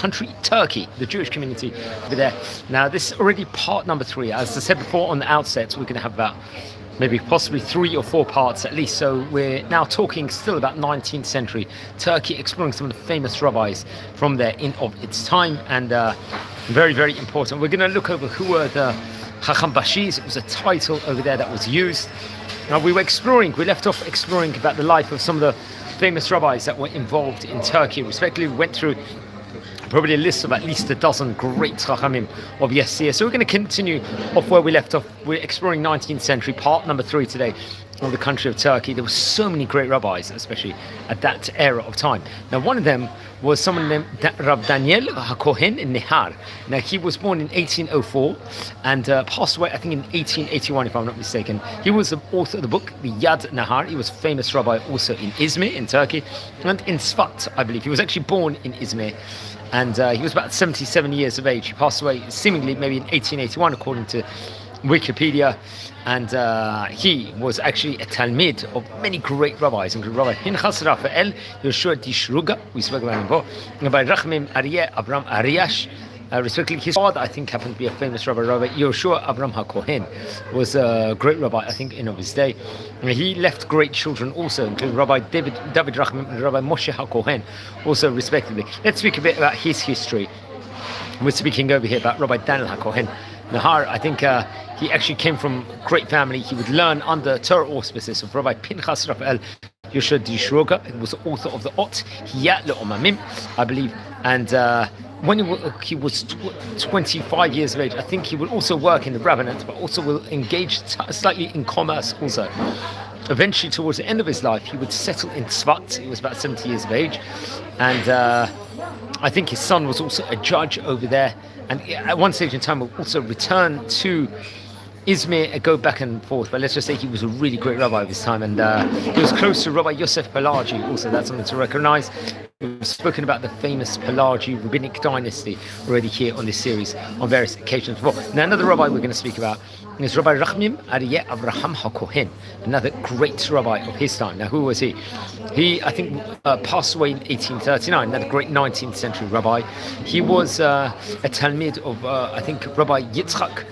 country Turkey, the Jewish community over there. Now, this is already part number 3. As I said before on the outset, we're going to have about maybe possibly 3 or 4 parts at least. So we're now talking still about 19th century Turkey, exploring some of the famous rabbis from there in of its time, and very, very important. We're going to look over who were the Chacham Bashis. It was a title over there that was used. Now we left off exploring about the life of some of the famous rabbis that were involved in Turkey. Respectively, we went through probably a list of at least a dozen great Chachamim of yesteryear. So we're going to continue off where we left off. We're exploring 19th century, part number 3 today, of the country of Turkey. There were so many great rabbis, especially at that era of time. Now, one of them was someone named Rav Daniel Hakohen in Nahar. Now, he was born in 1804 and passed away, I think, in 1881, if I'm not mistaken. He was the author of the book, the Yad Nahar. He was a famous rabbi also in Izmir, in Turkey, and in Sfat, I believe. He was actually born in Izmir. And he was about 77 years of age. He passed away seemingly maybe in 1881, according to Wikipedia. And he was actually a Talmid of many great rabbis, including Rabbi Pinchas Raphael, Yoshua Dishruga, we spoke about him before, Rabbi Rahim Aryeh Abram Ariash. Respectively, his father, I think, happened to be a famous rabbi. Rabbi Yoshua Abram Hakohen was a great rabbi, I think, in of his day. And he left great children also, including Rabbi David Rahim and Rabbi Moshe Hakohen, also respectively. Let's speak a bit about his history. We're speaking over here about Rabbi Daniel Hakohen Nahar. I think he actually came from a great family. He would learn under Torah auspices of Rabbi Pinchas Raphael Yoshua Dishroga. He was the author of the Ot Hiyat Le'omamim, I believe. And when he was 25 years of age, I think he would also work in the rabbinate, but also will engage slightly in commerce also. Eventually, towards the end of his life, he would settle in Tzvat. He was about 70 years of age. And I think his son was also a judge over there. And at one stage in time, will also return to Izmir and go back and forth. But let's just say he was a really great rabbi of his time. And he was close to Rabbi Yosef Pelagi also. That's something to recognize. We've spoken about the famous Pelagi rabbinic dynasty already here on this series on various occasions before. Now, another rabbi we're going to speak about is Rabbi Rahim Aryeh Avraham HaKohen, another great rabbi of his time. Now, who was he? He, I think, passed away in 1839, another great 19th century rabbi. He was a Talmid of, I think, Rabbi Yitzak,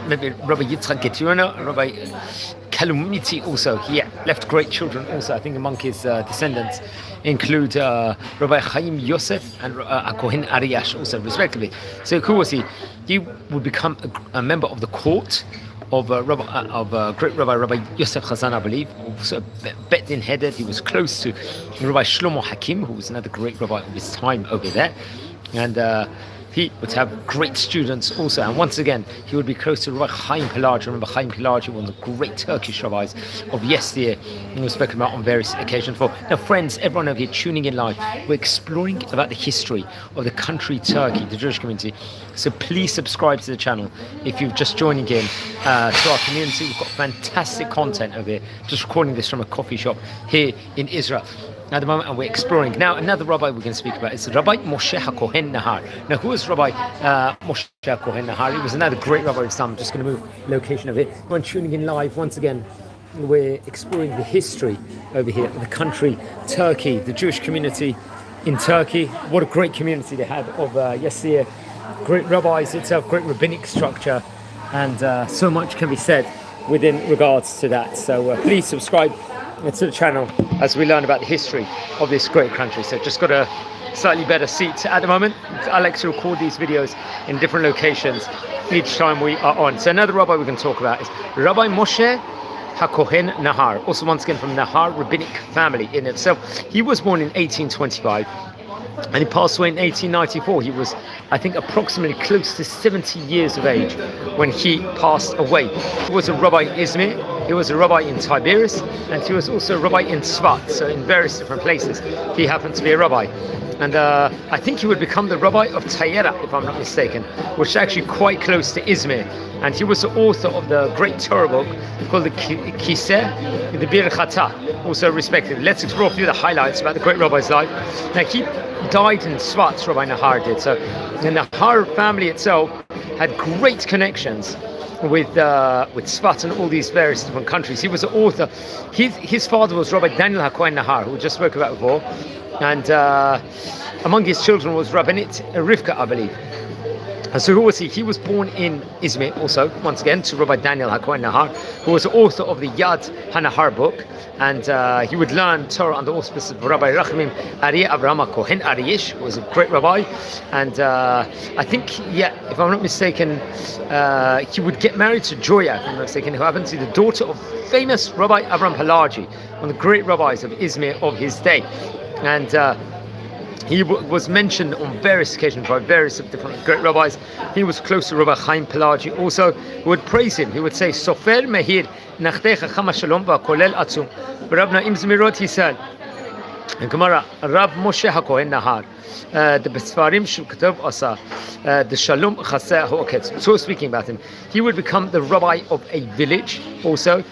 maybe Rabbi Yitzak Geturna, Rabbi Kalumiti also. He left great children also. I think among his descendants include Rabbi Chaim Yosef and Hakohen Ariash also, respectively. So who was he? He would become a member of the court of great Rabbi Yosef Kazan, I believe, also Bet Din headed. He was close to Rabbi Shlomo Hakim, who was another great rabbi of his time over there. And he would have great students also, and once again he would be close to Rabbi Chaim Pelagi. Remember Chaim Pelagi, one of the great Turkish rabbis of yesteryear, and we've spoken about on various occasions before. Now friends, everyone over here tuning in live, we're exploring about the history of the country Turkey, the Jewish community. So please subscribe to the channel if you're just joining in to our community. We've got fantastic content over here, just recording this from a coffee shop here in Israel at the moment, and we're exploring. Now, another rabbi we're going to speak about is Rabbi Moshe Hakohen Nahar. Now, who is Rabbi Moshe Hakohen Nahar? He was another great rabbi of Islam. I'm just going to move location of it. When tuning in live, once again, we're exploring the history over here of the country Turkey, the Jewish community in Turkey. What a great community they had of yesteryear. Great rabbis itself, great rabbinic structure, and so much can be said within regards to that. So please subscribe to the channel as we learn about the history of this great country. So just got a slightly better seat at the moment. I like to record these videos in different locations each time we are on. So another rabbi we can talk about is Rabbi Moshe Hakohen Nahar, also once again from Nahar rabbinic family in itself. He was born in 1825 and he passed away in 1894. He was, I think, approximately close to 70 years of age when he passed away. He was a rabbi in Izmir, he was a rabbi in Tiberias, and he was also a rabbi in Tzvat, so in various different places he happened to be a rabbi. And I think he would become the rabbi of Tayera, if I'm not mistaken, which is actually quite close to Izmir. And he was the author of the great Torah book called the Kiseh, the Bir Chata, also respectively. Let's explore a few of the highlights about the great rabbi's life. Now, he died in Tzvat, Rabbi Nahar did. So the Nahar family itself had great connections with Tzvat and all these various different countries. He was the author. His father was Rabbi Daniel Hakohen Nahar, who we just spoke about before. And among his children was Rabbinit Rivka, I believe. And so who was he? He was born in Izmir also, once again, to Rabbi Daniel Hakohen Nahar, who was the author of the Yad HaNahar book, and he would learn Torah under auspices of Rabbi Raakin, Abram Kohen Arish, who was a great rabbi, and I think, if I'm not mistaken, he would get married to Joya, if I'm not mistaken, who happened to be the daughter of famous Rabbi Abram Palaji, one of the great rabbis of Izmir of his day, and he was mentioned on various occasions by various different great rabbis. He was close to Rabbi Chaim Pelagi also, who would praise him. He would say, Sofer Mehir, Nachtecha Chama Shalom V'Kolel Atzum. Rav Na'im Zmirot, he said, in Gemara, Rav Moshe Hakohen Nahar, the Besfarim Shukatov Asa, the Shalom Chaseh Ho'oketz. So speaking about him, he would become the rabbi of a village also.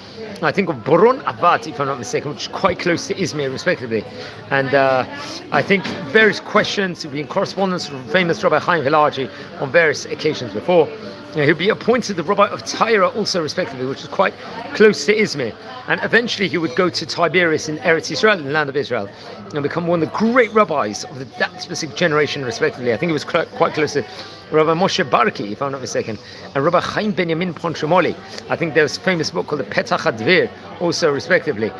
I think of Boron Abad, if I'm not mistaken, which is quite close to Izmir, respectively. And I think various questions, he'll be in correspondence with famous Rabbi Chaim Pelagi on various occasions before. He'll be appointed the Rabbi of Tyre also, respectively, which is quite close to Izmir. And eventually he would go to Tiberias in Eretz Israel, in the land of Israel, and become one of the great rabbis of that specific generation, respectively. I think he was quite close to Rabbi Moshe Barki, if I'm not mistaken, and Rabbi Chaim Benjamin Pontrioli. I think there's a famous book called the Petach HaDvir, also respectively.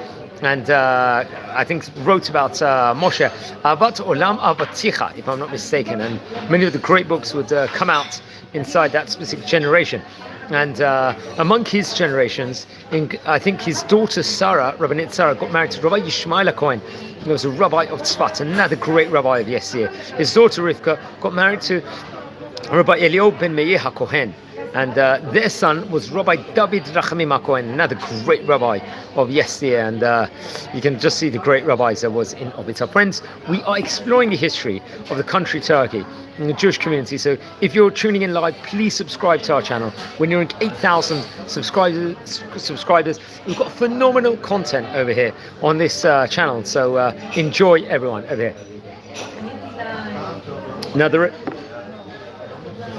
And I think wrote about Moshe, Avat Olam Avaticha, if I'm not mistaken. And many of the great books would come out inside that specific generation. And among his generations, I think his daughter Sarah, Rabbinit Sarah, got married to Rabbi Yishmael Cohen, who was a rabbi of Tzfat, another great rabbi of yesteryear. His daughter Rivka got married to Rabbi Eliyahu ben Meir HaKohen, and their son was Rabbi David Rachamim HaKohen, another great rabbi of yesteryear, and you can just see the great rabbis there was in Orbit. Friends, we are exploring the history of the country Turkey in the Jewish community, so if you're tuning in live, please subscribe to our channel. We're nearing 8,000 subscribers. We've got phenomenal content over here on this channel, so enjoy everyone over here.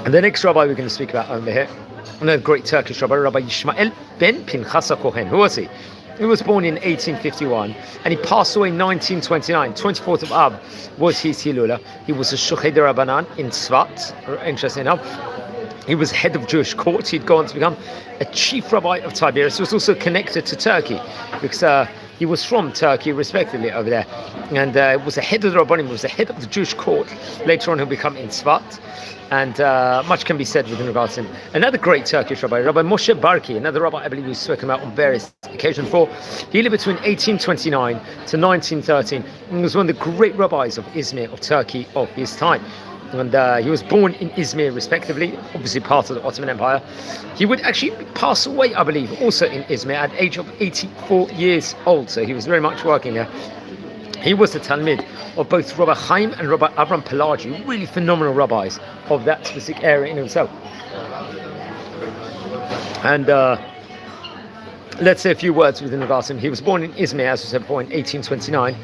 And the next rabbi we're going to speak about over here, another great Turkish rabbi, Rabbi Yishmael ben Pinchas HaKohen. Who was he? He was born in 1851 and he passed away in 1929. 24th of Ab was his Hilula. He was a Shochet Rabbanan in Tzfat, interesting enough. He was head of Jewish court. He'd gone to become a chief rabbi of Tiberias. He was also connected to Turkey because he was from Turkey, respectively, over there. And was the head of the Rabbanim, was the head of the Jewish court. Later on, he'll become in Tzfat. And much can be said with regards to him. Another great Turkish rabbi, Rabbi Moshe Barki, another rabbi I believe we've spoken about on various occasions before. He lived between 1829 to 1913 and was one of the great rabbis of Izmir, of Turkey, of his time. And he was born in Izmir, respectively, obviously part of the Ottoman Empire. He would actually pass away, I believe, also in Izmir at the age of 84 years old. So he was very much working there. He was the Talmid of both Rabbi Chaim and Rabbi Abram Pelagi, really phenomenal rabbis of that specific area in himself. And let's say a few words within regards to him. He was born in Izmir, as we said before, in 1829.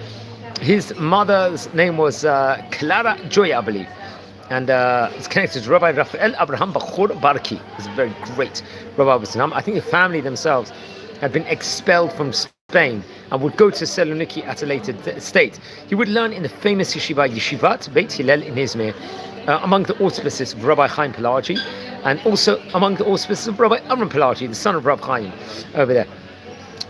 His mother's name was Clara Joya, I believe. And it's connected to Rabbi Raphael Abraham Bachor Barki. He's a very great rabbi of Islam. I think the family themselves had been expelled from Spain and would go to Saloniki at a later state. He would learn in the famous yeshiva, Yeshivat Beit Hillel in Izmir, among the auspices of Rabbi Chaim Pelagi, and also among the auspices of Rabbi Amram Pelagi, the son of Rabbi Chaim, over there.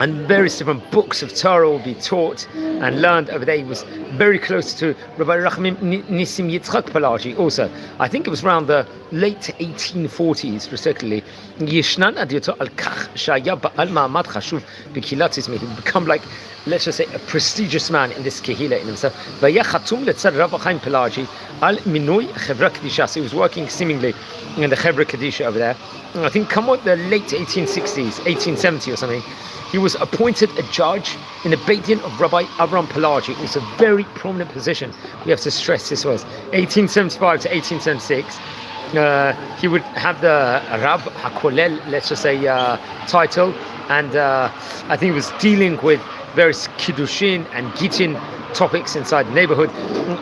And various different books of Torah will be taught and learned over there. He was very close to Rabbi Rahim Nisim Yitzak Pelagi also. I think it was around the late 1840s, particularly. Yeshnan Adioto Al-Kach Shaya Ba'al Ma'amad Chashuv B'Kilat Izmir. He would become like, let's just say, a prestigious man in this Kehila in himself. Vayachatum Letzad Rabbi Chaim Pelagi Al Minui Chevra Kedisha. So he was working seemingly in the Chevra Kedisha over there. And I think Camodo, the late 1860s, 1870 or something, he was appointed a judge in the Beit Din of Rabbi Avram Pelagi. It was a very prominent position. We have to stress this was 1875 to 1876. He would have the Rab HaKolel, let's just say, title, and I think he was dealing with various Kiddushin and Gittin topics inside the neighborhood.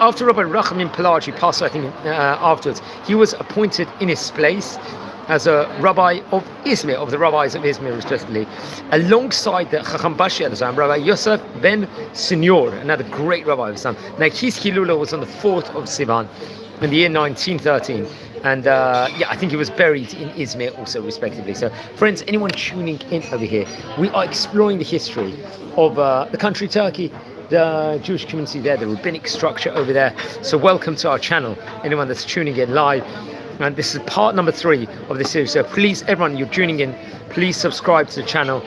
After Rabbi Raakin Pelagi passed, I think afterwards, he was appointed in his place as a rabbi of Izmir, of the rabbis of Izmir respectively, alongside the Chacham Bashi at the time, Rabbi Yosef ben Senior, another great rabbi of the time. Now his Hilula was on the 4th of Sivan in the year 1913. And I think he was buried in Izmir also respectively. So friends, anyone tuning in over here, we are exploring the history of the country Turkey, the Jewish community there, the rabbinic structure over there. So welcome to our channel, anyone that's tuning in live. And this is part number 3 of the series. So please, everyone, you're tuning in, please subscribe to the channel.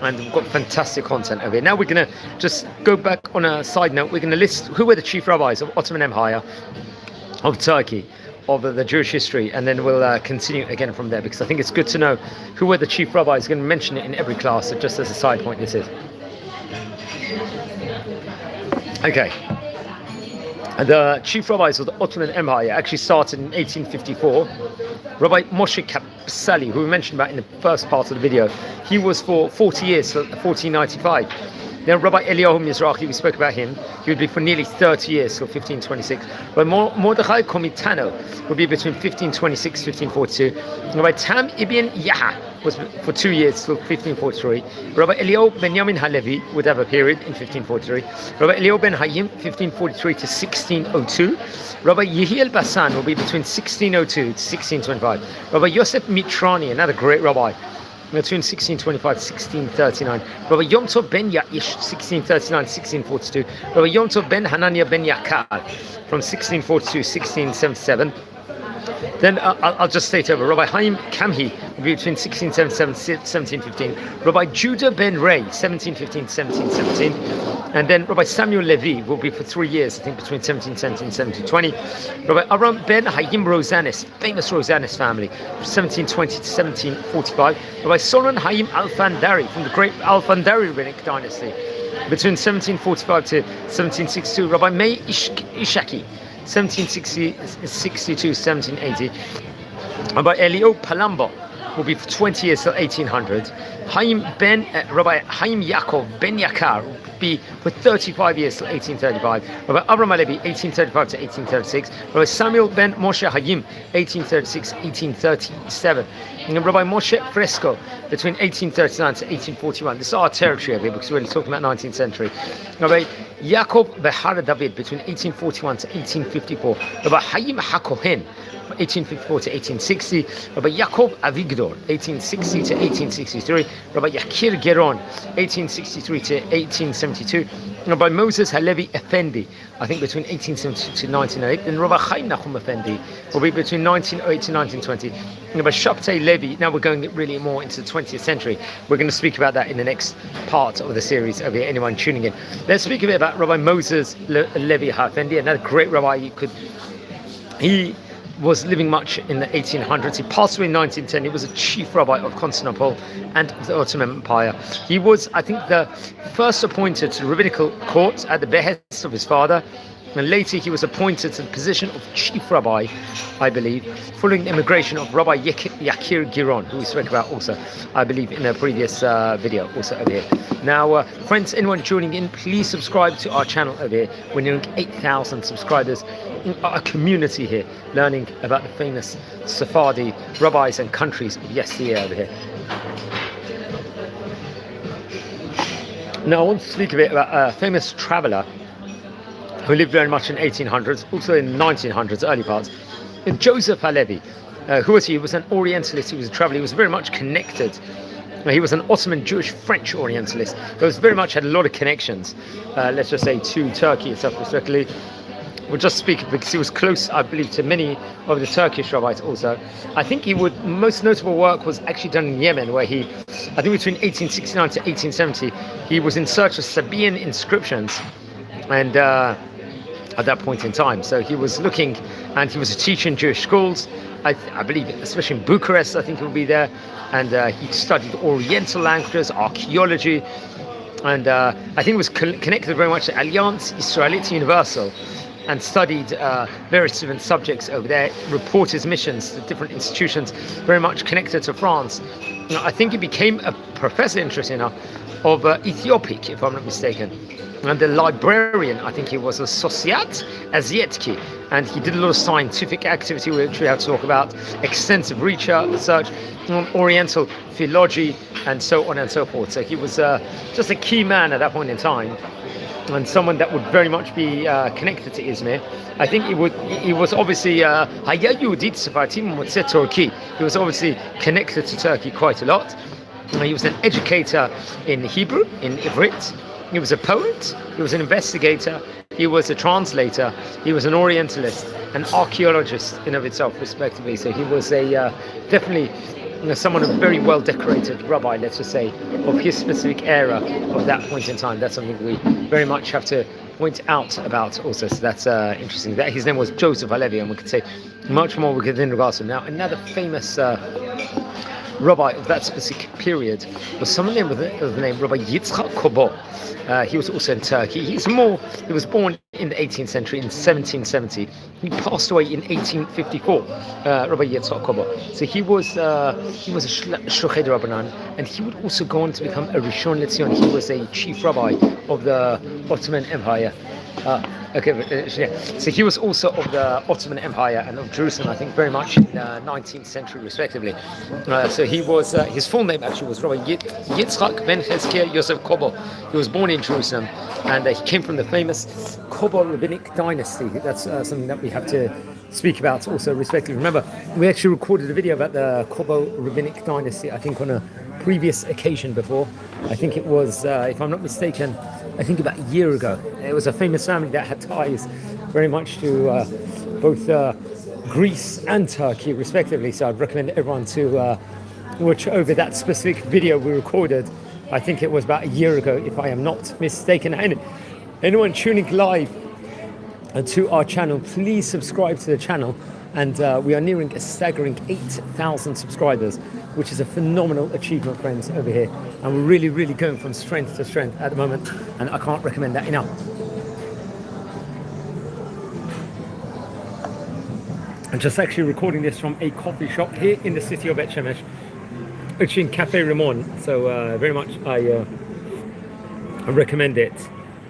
And we've got fantastic content over here. Now we're going to just go back on a side note. We're going to list who were the chief rabbis of Ottoman Empire, of Turkey, of the Jewish history, and then we'll continue again from there, because I think it's good to know who were the chief rabbis. I'm going to mention it in every class, so just as a side point this is. Okay. The chief rabbis of the Ottoman Empire actually started in 1854. Rabbi Moshe Kapsali, who we mentioned about in the first part of the video, he was for 40 years, till 1495. Then Rabbi Eliyahu Mizrahi, we spoke about him, he would be for nearly 30 years, till 1526. Rabbi Mordechai Komitano would be between 1526 and 1542. Rabbi Tam ibn Yaha was for 2 years, till 1543. Rabbi Eliyahu Benjamin Halevi would have a period in 1543. Rabbi Eliyahu ben Hayim, 1543 to 1602. Rabbi Yehiel Basan will be between 1602 to 1625. Rabbi Yosef Mitrani, another great rabbi, between 1625 to 1639. Rabbi Yom Tov ben Ya'ish, 1639 to 1642. Rabbi Yom Tov ben Hanania ben Yakar, from 1642 to 1677. Then I'll just state over. Rabbi Haim Kamhi will be between 1677 and 1715. Rabbi Judah ben Ray, 1715 to 1717. And then Rabbi Samuel Levi will be for 3 years, I think between 1717 and 1720. Rabbi Abram ben Hayim Rosanis, famous Rosanis family, 1720 to 1745. Rabbi Solomon Hayim Alfandari, from the great Alfandari rabbinic dynasty, between 1745 to 1762. Rabbi Meir Ishaki, 1762 to 1780. Rabbi Elio Palamba will be for 20 years till 1800. Rabbi Haim Yaakov ben Yakar will be for 35 years till 1835. Rabbi Abram Alevi, 1835 to 1836. Rabbi Samuel ben Moshe Hayim, 1836 1837. And Rabbi Moshe Fresco, between 1839 to 1841. This is our territory over here, because we're really talking about 19th century. Rabbi Yaakov Behar David, between 1841 to 1854. Rabbi Hayim Hakohen, 1854 to 1860. Rabbi Yaakov Avigdor, 1860 to 1863. Rabbi Yakir Geron, 1863 to 1872. Rabbi Moses Halevi Effendi, I think between 1872 to 1908. And Rabbi Chaim Nachum Effendi will be between 1908 to 1920. And Rabbi Shabtai Levi, now we're going really more into the 20th century. We're going to speak about that in the next part of the series over here, anyone tuning in. Let's speak a bit about Rabbi Moses Levi Effendi, another great rabbi. He was living much in the 1800s. He passed away in 1910. He was a chief rabbi of Constantinople and of the Ottoman Empire. He was, I think, the first appointed to the rabbinical court at the behest of his father, and later he was appointed to the position of chief rabbi, I believe, following the immigration of Rabbi Yakir Giron, who we spoke about also, I believe, in a previous video also over here. Now, friends, anyone tuning in, please subscribe to our channel over here. We're nearing 8,000 subscribers in our community here, learning about the famous Sephardi rabbis and countries of yesteryear over here. Now, I want to speak a bit about a famous traveller who lived very much in 1800s, also in 1900s, early parts, Joseph Halevi. Who was he? He was an Orientalist. He was a traveller. He was very much connected. He was an Ottoman Jewish French Orientalist. He was very much had a lot of connections, let's just say, to Turkey itself, respectively. We'll just speak because he was close, I believe, to many of the Turkish rabbis also. I think most notable work was actually done in Yemen, where he, I think between 1869 to 1870, he was in search of Sabaean inscriptions, and at that point in time. So he was looking, and he was a teacher in Jewish schools, I believe, especially in Bucharest, I think he would be there. And he studied Oriental languages, archaeology, and I think he was connected very much to Alliance Israelite Universal, and studied various different subjects over there, reported his missions to different institutions, very much connected to France. I think he became a professor, interesting enough, of Ethiopic, if I'm not mistaken. And the librarian, I think he was a Sociat Asiatki, and he did a lot of scientific activity, which we have to talk about, extensive research on Oriental philology, and so on and so forth. So he was just a key man at that point in time, and someone that would very much be connected to Izmir. I think he was obviously Hayahudit Turkey. He was obviously connected to Turkey quite a lot. He was an educator in Hebrew, in Ivrit. He was a poet, he was an investigator, he was a translator, he was an Orientalist, an archaeologist in of itself, respectively. So he was a definitely someone a very well decorated rabbi, let's just say, of his specific era of that point in time. That's something we very much have to point out about also. So that's interesting. That his name was Joseph Halevi, and we could say much more in regards to him. Now, another famous rabbi of that specific period was someone named with the name Rabbi Yitzchak Kobo. He was also in Turkey. He was born in the 18th century, in 1770. He passed away in 1854. Rabbi Yitzchak Kobo. So he was a Shluchei Rabbanan, and he would also go on to become a Rishon LeZion. He was a chief rabbi of the Ottoman Empire. So he was also of the Ottoman Empire and of Jerusalem, I think, very much in the 19th century, respectively. So he was, his full name actually was Rabbi Yitzak ben Chezkiah Yosef Kobo. He was born in Jerusalem, and he came from the famous Kobo rabbinic dynasty. That's something that we have to speak about also, respectively. Remember, we actually recorded a video about the Kobo rabbinic dynasty, I think, on a previous occasion before. I think it was, if I'm not mistaken, I think about a year ago. It was a famous family that had ties very much to both Greece and Turkey, respectively. So I'd recommend everyone to watch over that specific video we recorded. I think it was about a year ago, if I am not mistaken. And anyone tuning live to our channel, please subscribe to the channel. And we are nearing a staggering 8,000 subscribers, which is a phenomenal achievement, friends, over here. And we're really, really going from strength to strength at the moment. And I can't recommend that enough. I'm just actually recording this from a coffee shop here in the city of Bet Shemesh, which in Cafe Ramon. So very much I recommend it.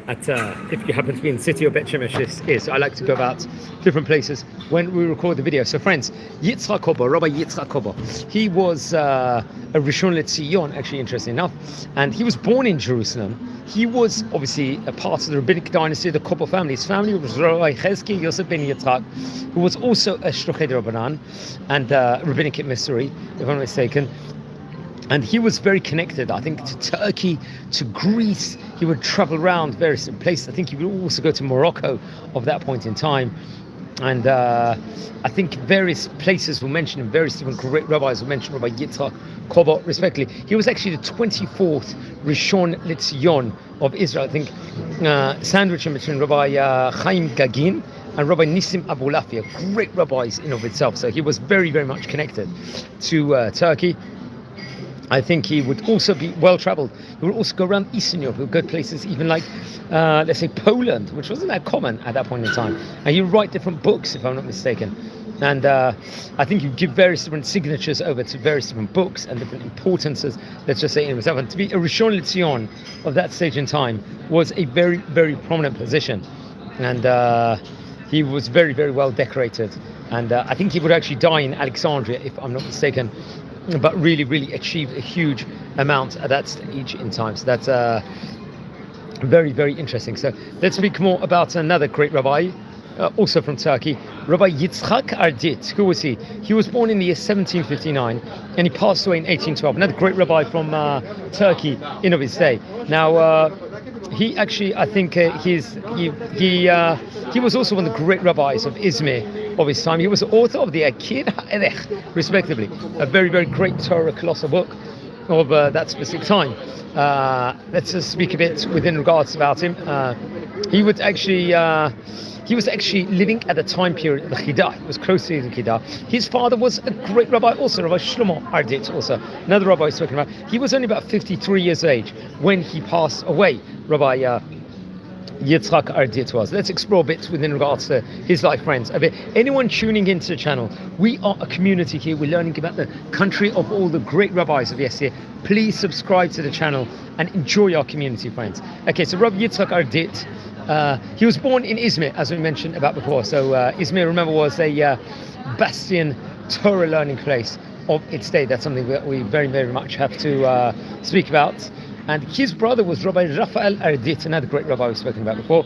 If you happen to be in the city of Bet Shemesh, I like to go about different places when we record the video. So friends, Yitzchak Kobo, Rabbi Yitzchak Kobo, he was a Rishon LeZion, actually, interesting enough, and he was born in Jerusalem. He was obviously a part of the rabbinic dynasty of the Kobo family. His family was Rabbi Chezkiah Yosef ben Yitzchak, who was also a Shluchei Rabbanan and rabbinic emissary, if I'm not mistaken. And he was very connected, I think, to Turkey, to Greece. He would travel around various places. I think he would also go to Morocco of that point in time. And I think various places were mentioned, and various different great rabbis were mentioned, Rabbi Yitzchak Kobo, respectively. He was actually the 24th Rishon LeZion of Israel, I think, sandwiched in between Rabbi Chaim Gagin and Rabbi Nissim Abulafia, great rabbis in of itself. So he was very, very much connected to Turkey. I think he would also be well-traveled. He would also go around Eastern Europe. He would go places even like, let's say, Poland, which wasn't that common at that point in time. And he would write different books, if I'm not mistaken. And I think he would give various different signatures over to various different books and different importances, let's just say, in himself. And to be a Rishon LeZion of that stage in time was a very, very prominent position. And he was very, very well decorated. And I think he would actually die in Alexandria, if I'm not mistaken, but really, really achieved a huge amount at that stage in time. So that's very, very interesting. So let's speak more about another great rabbi, also from Turkey, Rabbi Yitzak Ardit. Who was he? He was born in the year 1759, and he passed away in 1812. Another great rabbi from Turkey in of his day. Now, he actually, I think, he was also one of the great rabbis of Izmir of his time. He was the author of the Akir, respectively, a very, very great Torah colossal book of that specific time. Let's just speak a bit within regards about him. He was actually living at the time period of the Chidah. He was close to the Chidah. His father was a great rabbi also, Rabbi Shlomo Ardit, also another rabbi he's talking about. He was only about 53 years of age when he passed away, Rabbi Yitzak Ardit was. Let's explore a bit within regards to his life, friends. A bit. Anyone tuning into the channel, we are a community here. We're learning about the country of all the great rabbis of yesteryear. Please subscribe to the channel and enjoy our community, friends. Okay, so Rabbi Yitzak Ardit, he was born in Izmir, as we mentioned about before. So Izmir, remember, was a bastion Torah learning place of its day. That's something that we very, very much have to speak about. And his brother was Rabbi Raphael Ardit, another great rabbi we've spoken about before.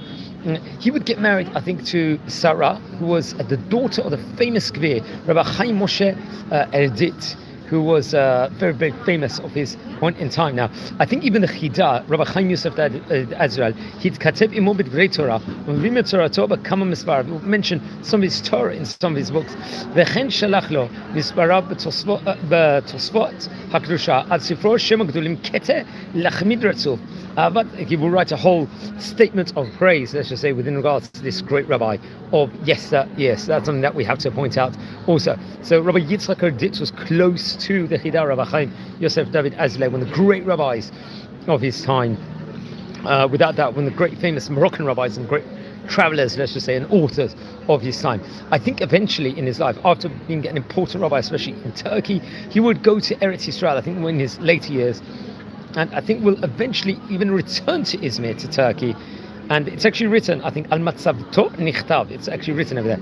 He would get married, I think, to Sarah, who was the daughter of the famous Gvir, Rabbi Chaim Moshe Ardit, who was very, very famous of his point in time. Now, I think even the Chida, Rabbi Chaim Yosef Azrael, he'd katev imo b'dvrei Torah, v'vim Torah b'kama misvar, mentioned some of his Torah in some of his books. V'chen shalach lo misparav b'tosfot hakdusha ad sifro shem ha'gedolim kete lachmid ratzuf. But he will write a whole statement of praise, let's just say, within regards to this great rabbi of yesteryear. Yes, that's something that we have to point out also. So Rabbi Yitzak Ardit was close to the Chida, Rabbi Chaim Yosef David Azleh, one of the great rabbis of his time. Without doubt, one of the great famous Moroccan rabbis and great travelers, let's just say, and authors of his time. I think eventually in his life, after being an important rabbi, especially in Turkey, he would go to Eretz Yisrael, I think in his later years, and I think will eventually even return to Izmir, to Turkey. And it's actually written, I think, Al Matzavto Nichtav, it's actually written over there.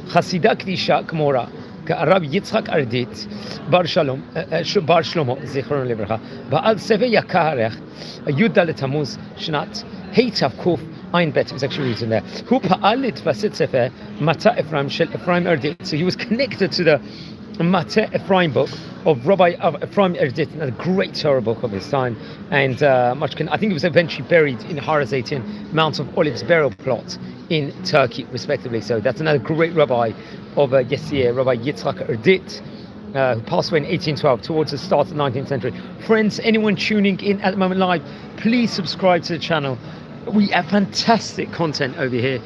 Chasida Kdisha Kmora, Rabbi Yitzak Ardit, Bar Shalom, Bar Shlomo, Zichron Livracha, Ba'al Seve Yakarech, Yud Dalet Tammuz, Shnat, Heitav Kuf, Ein Bet, it's actually written there. Hu Pa'alit Vasit Sefer, Mata Ephraim, Shel Ephraim Ardit. So he was connected to the Mata Ephraim book of Rabbi Ephraim Ardit, a great Torah book of his time, and I think he was eventually buried in Har HaZeitin, Mount of Olives burial plot in Turkey, respectively. So that's another great rabbi of yesteryear, Rabbi Yitzak Ardit, who passed away in 1812, towards the start of the 19th century. Friends, anyone tuning in at the moment live, please subscribe to the channel. We have fantastic content over here.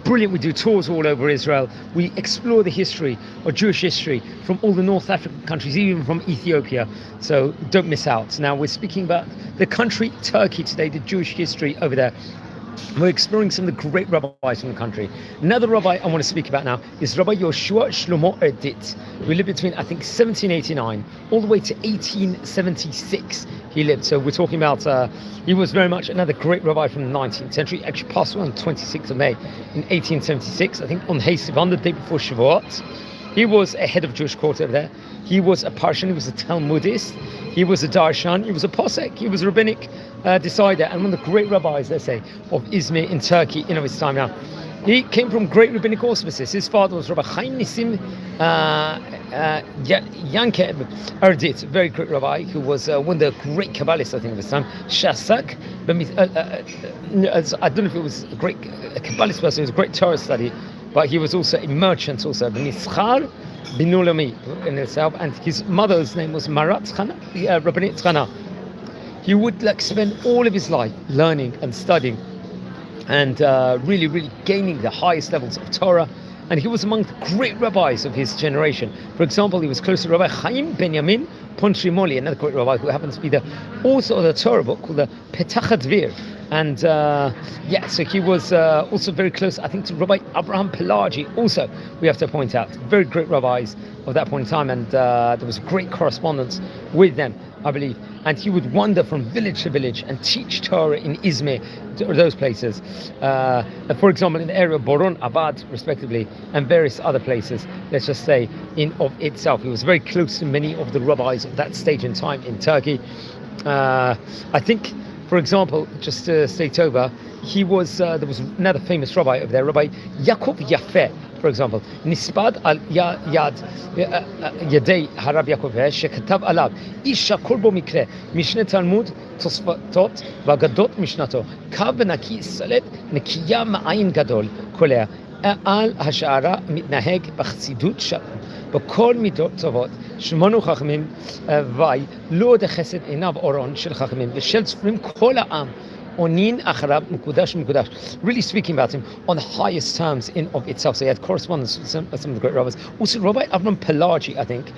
Brilliant. We do tours all over Israel. We explore the history or Jewish history from all the North African countries, even from Ethiopia. So don't miss out. Now we're speaking about the country Turkey today, the Jewish history over there. We're exploring some of the great rabbis from the country. Another rabbi I want to speak about now is Rabbi Yoshua Shlomo Ardit, who lived between, I think, 1789 all the way to 1876 he lived. So we're talking about, he was very much another great rabbi from the 19th century, actually passed away on the 26th of May in 1876, I think on Hey Sivan, the day before Shavuot. He was a head of Jewish court over there. He was a Parshan, he was a Talmudist, he was a Darshan, he was a Posek, he was a rabbinic decider, and one of the great rabbis, let's say, of Izmir in Turkey in of his time now. He came from great rabbinic auspices. His father was Rabbi Chaim Nisim Yankeb Ardit, a very great rabbi, who was one of the great Kabbalists, I think, of his time. Shasak, I don't know if it was a great Kabbalist person, he was a great Torah study, but he was also a merchant, also B'nischar Binulami in itself, and his mother's name was Marat Chana, Rabbinit Chana. He would spend all of his life learning and studying and really, really gaining the highest levels of Torah. And he was among the great rabbis of his generation. For example, he was close to Rabbi Chaim Benjamin Pontrioli, another great rabbi who happens to be the author of the Torah book called the Petach HaDvir. And so he was also very close, I think, to Rabbi Abraham Pelagi. Also, we have to point out, very great rabbis of that point in time, and there was great correspondence with them, I believe. And he would wander from village to village and teach Torah in Izmir, those places. For example, in the area of Boron, Abad, respectively, and various other places, let's just say, in of itself. He was very close to many of the rabbis of that stage in time in Turkey. I think, for example, just to state over, he was, there was another famous rabbi over there, Rabbi Yaakov Yafeh, for example, Nispad al Yad Yadei Harav Yaakov Shekatav Alav Isha Korbo Mikre Mishne Talmud Tosfatot Vagadot Mishnato Kav Naki Salet Nekiya Ma'ayin Gadol Kolea Al Hashara Mitnaheg Bachsidut Shalom בכל מידות טובות שמענו חכמים ואי לא דחסד עיניו אורון של חכמים ושל ספרים כל העם Onin Acharab Mukudash, really speaking about him on the highest terms in of itself. So he had correspondence with some of the great rabbis. Also, Rabbi Abram Pelagi, I think,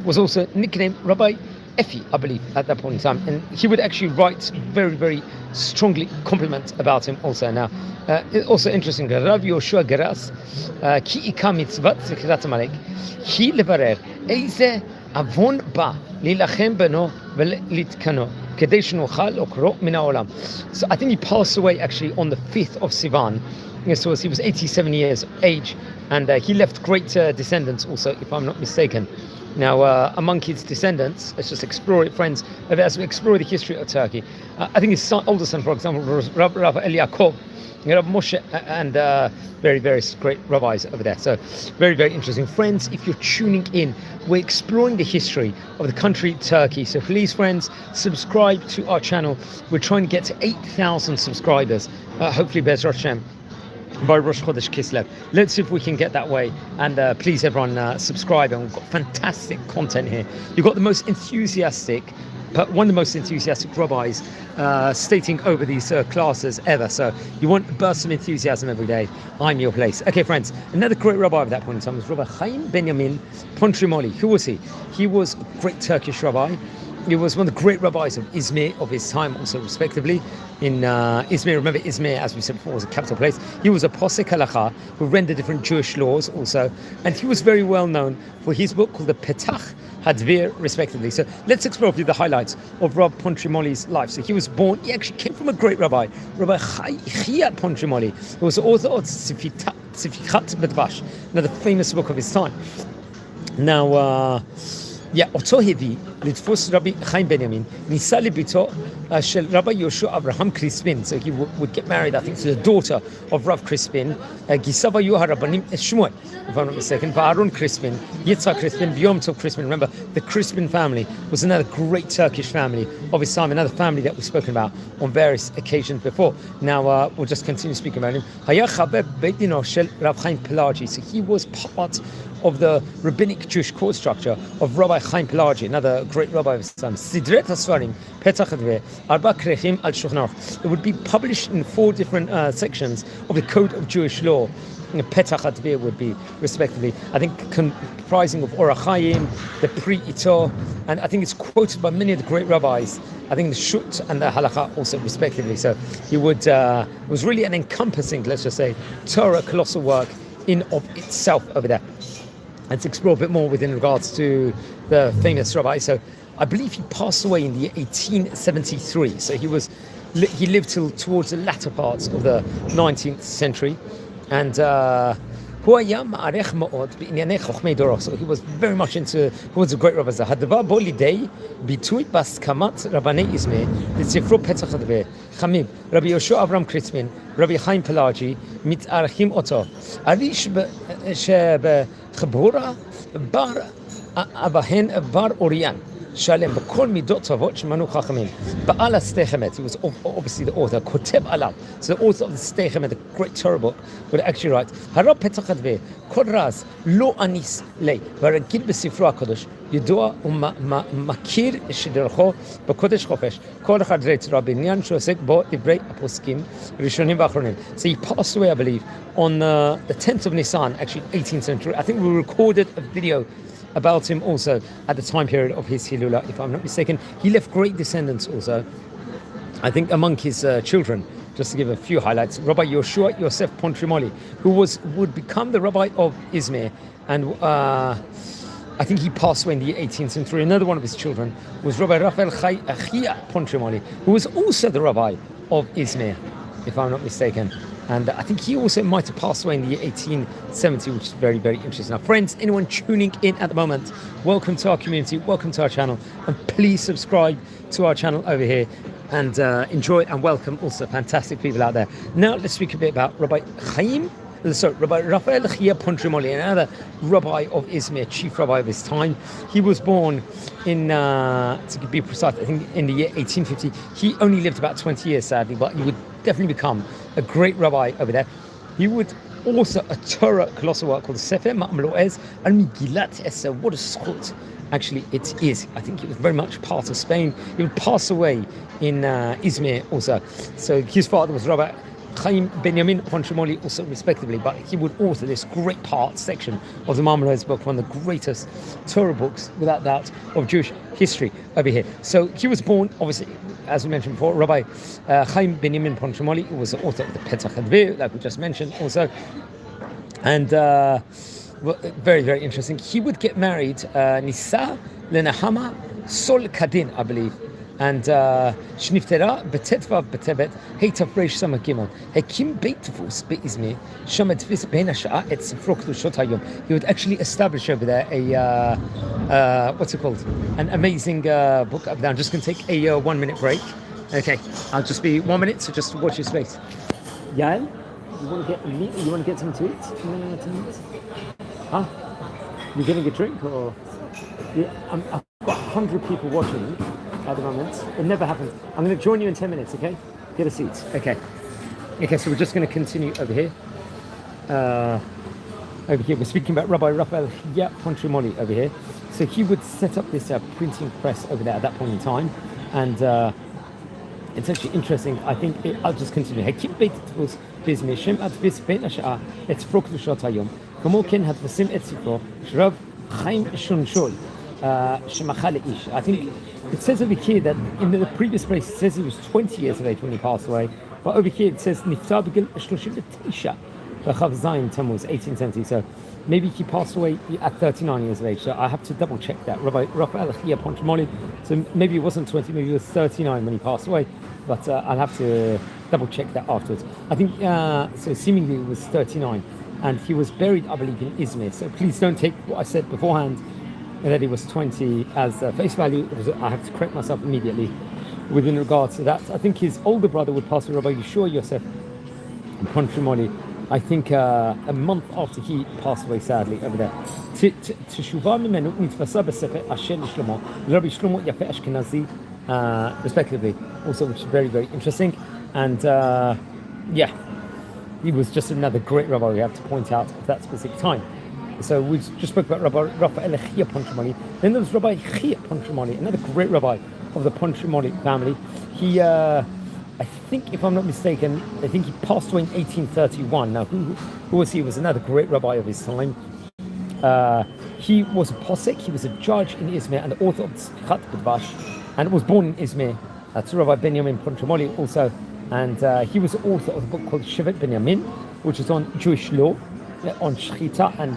was also nicknamed Rabbi Effie, I believe, at that point in time. And he would actually write very, very strongly compliment about him also. Now, also interesting, Rabbi Yoshua Geras, Ki Ika Mitzvat Zekirat Amalek, Hi Levarer, Eize Avon Ba, Lilachem Beno, Velitkano. So I think he passed away actually on the 5th of Sivan. So he was 87 years of age, and he left great descendants also, if I'm not mistaken. Now, among his descendants, let's just explore it, friends, as we explore the history of Turkey. I think his older son, for example, was Rabbi Yaakov, Rabbi Moshe, and very, very great rabbis over there. So very, very interesting. Friends, if you're tuning in, we're exploring the history of the country Turkey. So please, friends, subscribe to our channel. We're trying to get to 8,000 subscribers, hopefully Bezrat Hashem, by Rosh Chodesh Kislev. Let's see if we can get that way. And please, everyone, subscribe. And we've got fantastic content here. You've got the most enthusiastic, one of the most enthusiastic rabbis stating over these classes ever. So you want a burst of enthusiasm every day, I'm your place. Okay, friends, another great rabbi at that point in time was Rabbi Chaim Benjamin Pontrioli. Who was he? He was a great Turkish rabbi. He was one of the great rabbis of Izmir of his time, also respectively. In Izmir, remember Izmir, as we said before, was a capital place. He was a posek halacha who rendered different Jewish laws also. And he was very well known for his book called the Petach Hadvir, respectively. So let's explore the highlights of Rabbi Pontrioli's life. So he was born, he actually came from a great rabbi, Rabbi Yitakit Pontrioli, who was the author of Sifichat Bedvash, another famous book of his time. Now, אותו הביא לתפוס רבי חיים בנימין, נישא לביתו של רבי יהושע אברהם קריספין. So he would get married, I think, to the daughter of Rav Crispin, גיסיו היו הרבנים שמואל, if I'm not mistaken, ואהרון קריספין, Yitak קריספין, ויום טוב קריספין. Remember, the Crispin family was another great Turkish family of his time, another family that we've spoken about on various occasions before. Now, we'll just continue speaking about him. היה חבר בית דינו של רב חיים פלאג'י. So he was part of the rabbinic Jewish court structure of Rabbi Chaim Pelagi, another great rabbi of his time. Sidret HaSfarim, Petach Hadveh, Arba Krechim al Shulchan Aruch. It would be published in 4 different sections of the Code of Jewish Law. Petach Hadveh would be, respectively, I think, comprising of Orach Chaim, the Pri Ito, and I think it's quoted by many of the great rabbis. I think the Shut and the Halakha also, respectively. So he would was really an encompassing, let's just say, Torah colossal work in of itself over there. Let's explore a bit more within regards to the famous rabbi. So I believe he passed away in the year 1873. So he lived till towards the latter parts of the 19th century. And so he was very much into, he was a great rabbi. הדבר בו לידי ביטוי בהסכמת רבני איזמיר לספרו פתח הדבר. חמיב, רבי יהושע אברהם קריספין, רבי חיים פלאג'י, מתארחים אותו. אריש שבחבורה בר אבהן בר אוריין. Shalem, b'kol midot tovot shemanu chachamim. Ba'al ha-Steichemet, he was obviously the author, Kotev Alav, so the author of the Steichemet, the great Torah book, would actually write, Harab petach hadveh, kol raz, lo anis lei, v'aragil b'sifro HaKadosh, yedua u'makir shedercho b'kodesh chofesh, kol echad rei Torah b'inyan shosek bo divrei aposkim rishonim v'achronim. So he passed away, I believe, on the 10th of Nisan, actually 18th century. I think we recorded a video about him also at the time period of his Hilula, if I'm not mistaken. He left great descendants also, I think, among his children. Just to give a few highlights, Rabbi Yoshua Yosef Pontrioli, who would become the rabbi of Izmir, and I think he passed away in the 18th century. Another one of his children was Rabbi Raphael Chia Pontrioli, who was also the rabbi of Izmir, if I'm not mistaken. And I think he also might have passed away in the year 1870, which is very, very interesting. Now, friends, anyone tuning in at the moment, welcome to our community, welcome to our channel, and please subscribe to our channel over here and enjoy and welcome also fantastic people out there. Now, let's speak a bit about Rabbi Raphael Chia Pontrioli, another rabbi of Izmir, chief rabbi of his time. He was born in, to be precise, I think in the year 1850. He only lived about 20 years, sadly, but he would definitely become a great rabbi over there. He would also a Torah colossal work called Sefer Ma'amlo'ez and Megillat Esther. What a schut actually it is. I think it was very much part of Spain. He would pass away in Izmir also. So his father was Rabbi Chaim Benjamin Pontrioli, also respectively, but he would author this great part section of the Ma'amlo'ez book, one of the greatest Torah books, without doubt, of Jewish history over here. So he was born, obviously, as we mentioned before, Rabbi Chaim Benjamin Pontrioli, who was the author of the Petach Advir, like we just mentioned also. And well, very, very interesting. He would get married, Nisa Lenahama Sol Kadin, I believe. And Shniftera Betetva Betebet Heita Fresh Sama Gimel Hekim Beitfus Beizmi Shamet Vis Ben Asha et Sifroktu Shotayom. He would actually establish over there a what's it called? An amazing book up there. I'm just going to take a 1 minute break. Okay, I'll just be 1 minute, so just watch your space. Yael, you want to get something to eat? 2 minutes? Huh? You're getting a drink or? Yeah, I've got 100 people watching at the moment. It never happens. I'm going to join you in 10 minutes, okay? Get a seat. Okay, so we're just going to continue over here. We're speaking about Rabbi Raphael Pontrioli over here. So he would set up this printing press over there at that point in time. And it's actually interesting. I think I'll just continue. I think it says over here that in the previous place it says he was 20 years of age when he passed away, but over here it says Niftar B'gil 39 B'chav Zayin Tammuz 1870. So maybe he passed away at 39 years of age. So I have to double check that. Rabbi Raphael Pontrioli. So maybe it wasn't 20, maybe it was 39 when he passed away. But I'll have to double check that afterwards. I think so. Seemingly it was 39, and he was buried, I believe, in Izmir. So please don't take what I said beforehand that he was 20 as face value. I have to correct myself immediately within regards to that. I think his older brother would pass away, Rabbi Yoshua Yosef Pontrioli, I think a month after he passed away, sadly, over there. Teshuvah mimenu nitfasa b'sefer Asher Shlomo, Rabbi Shlomo Yafeh Ashkanazi, respectively, also, which is very, very interesting. And he was just another great rabbi we have to point out at that specific time. So we just spoke about Rabbi Raphael Pontrioli. Then there was Rabbi Pontrioli, another great rabbi of the Pontrioli family. He, I think, if I'm not mistaken, I think he passed away in 1831. Now, who was he? He was another great rabbi of his time. He was a posek, he was a judge in Izmir and the author of Tzichat B'Dvash, and was born in Izmir. To Rabbi Benjamin Pontrioli also. And he was the author of a book called Shevet Benjamin, which is on Jewish law, on Shechita and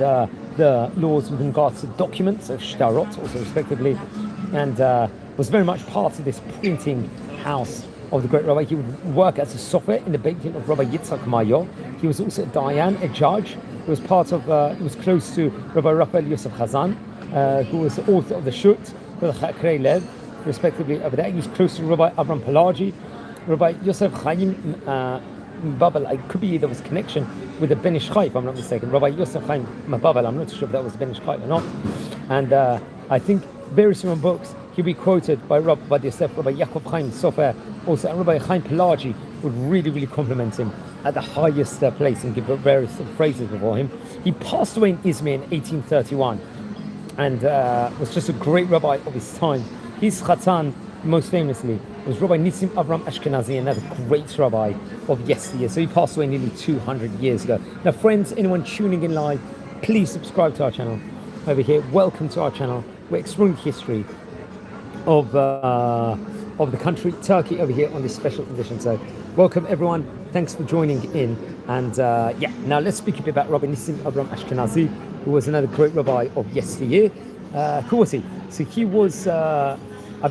the laws with regards to documents of Shtarot, also respectively, and was very much part of this printing house of the great rabbi. He would work as a sofer in the Beit Din of Rabbi Yitak Mayor. He was also a dayan, a judge. He was part of, he was close to Rabbi Raphael Yosef Kazan, who was the author of the Shut, the Chakrei Lev, respectively over there. He was close to Rabbi Abram Pelagi, Rabbi Yosef Chaim Babel. I could be there was a connection with the Ben Ish Chai, if I'm not mistaken. Rabbi Yosef Chaim Babel. I'm not sure if that was Ben Ish Chai or not. And I think various different books he'll be quoted by Rabbi Yosef, Rabbi Yaakov Chaim Sofer, also, and Rabbi Chaim Pelagi would really, really compliment him at the highest place and give various phrases before him. He passed away in Izmir in 1831 and was just a great rabbi of his time. His Chatan, most famously, was Rabbi Nisim Avram Ashkanazi, another great rabbi of yesteryear. So he passed away nearly 200 years ago. Now, friends, anyone tuning in live, please subscribe to our channel over here. Welcome to our channel. We're exploring the history of the country, Turkey, over here on this special edition. So welcome, everyone. Thanks for joining in. And now let's speak a bit about Rabbi Nisim Avram Ashkanazi, who was another great rabbi of yesteryear. Who was he? So he was, I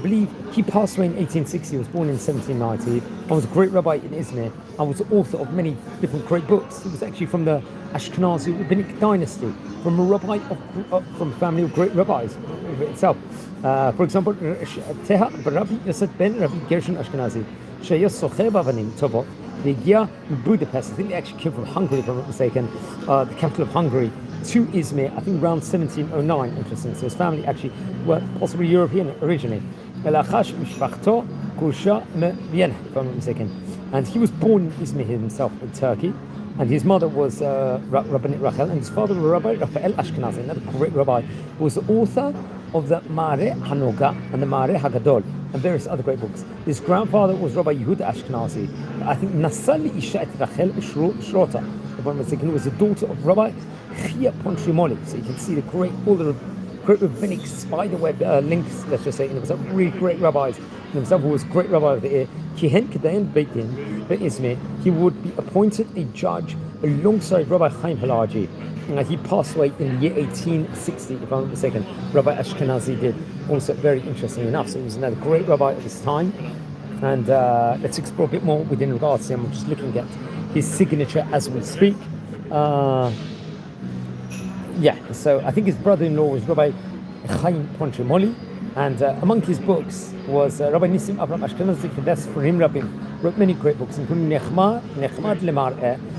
believe, he passed away in 1860. He was born in 1790. And was a great rabbi in Izmir and was the author of many different great books. He was actually from the Ashkanazi rabbinic dynasty, from a rabbi from a family of great rabbis itself. For example, Teha Rabbi Yosef ben Rabbi Gershon Ashkenazi, Sheyos Socher Bavanim Tovot, Vigia Budapest. I think they actually came from Hungary, if I'm not mistaken, the capital of Hungary, to Izmir, I think around 1709. Interesting. So his family actually were possibly European originally. Elachash Mishpachto Kusha Vienna, if I'm not mistaken. And he was born in Izmir himself in Turkey. and his mother was Rabbi Raakin, and his father was Rabbi Raphael Ashkanazi, another great rabbi, who was the author of the Ma'areh Hanoga and the Ma'areh Hagadol and various other great books. His grandfather was Rabbi Yehuda Ashkenazi. I think Nasali Isha Rachel Shrota, if I'm mistaken, was the daughter of Rabbi Pontrioli. So you can see all the great rabbinic spiderweb links, let's just say, and it was really great rabbis. And himself who was great rabbi of the year. He would be appointed a judge alongside Rabbi Chaim Halaji. He passed away in the year 1860, if I'm not mistaken. Rabbi Ashkanazi did, also very interesting enough. So he was another great rabbi of his time. And let's explore a bit more within regards to him. I'm just looking at his signature as we speak. So I think his brother-in-law was Rabbi Chaim Pontrioli. And among his books was Rabbi Nissim Abram Ashkanazi, that's for him, Rabbi, wrote many great books, including Nechmad Lemar,